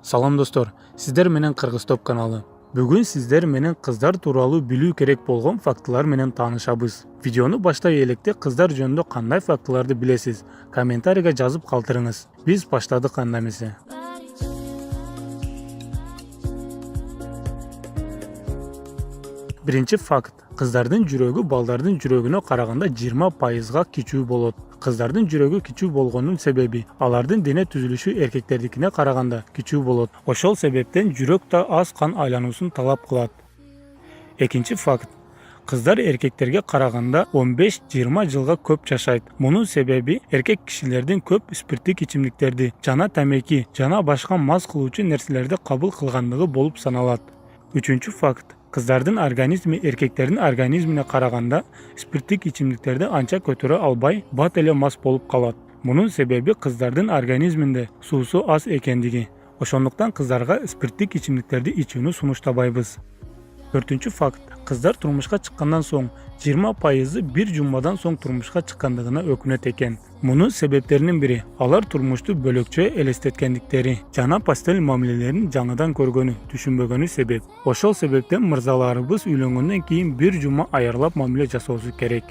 Салам достор, сиздер менен Кыргыз Топ каналы. Бүгүн сиздер менен кыздар тууралуу билүү керек болгон фактылар менен таанышабыз. Видеону баштай электе кыздар жөнүндө кандай фактыларды билесиз? Комментарийге жазып калтырыңыз. Биз баштадык анда эмесе. Биринчи факт. Кыздардын жүрөгү балдардын жүрөгүнө караганда 20%га кичүү болот. Кыздардын жүрөгү кичүү болгонунун себеби алардын дене түзүлүшү эркектердикине караганда кичүү болот. Ошол себептен жүрөк да аз кан айлануусун талап кылат. Экинчи факт. Кыздар эркектерге караганда 15-20 жылга көп жашайт. Мунун себеби эркек кишилердин көп спирттик ичимдиктерди жана тамеки жана башка мас кылуучу нерселерди кабыл кылгандыгы болуп саналат. Үчүнчү факт. Кыздардын организми эркектердин организмине караганда спирттик ичимдиктерди анча көтөрө албай, бат эле мас болуп калат. Мунун себеби кыздардын организминде суусу аз экендиги. Ошондуктан кыздарга спирттик ичимдиктерди ичүүнү сунуштабайбыз. Төртүнчү факт. Кыздар турмушка чыккандан соң 20%ы бир жумадан соң турмушка чыккандыгына өкүнөт экен. Мунун себептеринин бири алар турмушту бөлөкчө элестеткендиктери жана постель мамилелерин жаңыдан көргөнү, түшүнбөгөнү себеп. Ошол себептен мырзаларыбыз үйлөнгөндөн кийин бир жума аярлап мамиле жасоосу керек.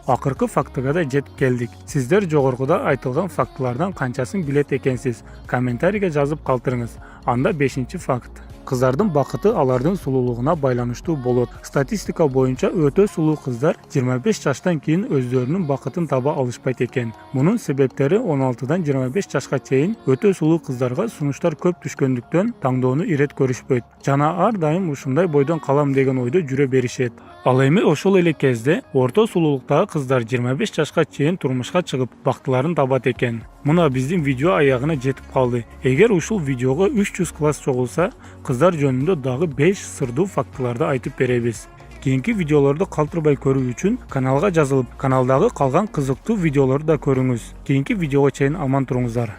Акыркы фактыга да жетип келдик. Сиздер жогоруда айтылган фактылардан канчасын билет экенсиз? Комментарийге жазып калтырыңыз. Анда 5-чи факт. Кыздардын бакыты алардын сулуулугуна байланыштуу болот. Статистика боюнча өтө сулуу кыздар 25 жаштан кийин өздөрүнүн бакытын таба алышпайт экен. Мунун себептери 16-дан 25 жашка чейин өтө сулуу кыздарга сунуштар көп түшкөндүктөн таңдоону ирет көрүшпөйт. Жана ар дайым ушундай бойдон калам деген ойдо жүрө беришет. Ал эми ошол эле кезде орто сулуулуктагы кыздар 25 жашка чейин турмушка чыгып бактыларын табат экен. Мына биздин видео аягына жетип калды. Эгер ушул видеого 300 класс чогулса, кыздар жөнүндө дагы 5 сырдуу фактыларды айтып беребиз. Кийинки видеолорду калтырбай көрүү үчүн каналга жазылып, каналдагы калган кызыктуу видеолорду да көрүңүз. Кийинки видеого чейин аман туруңуздар.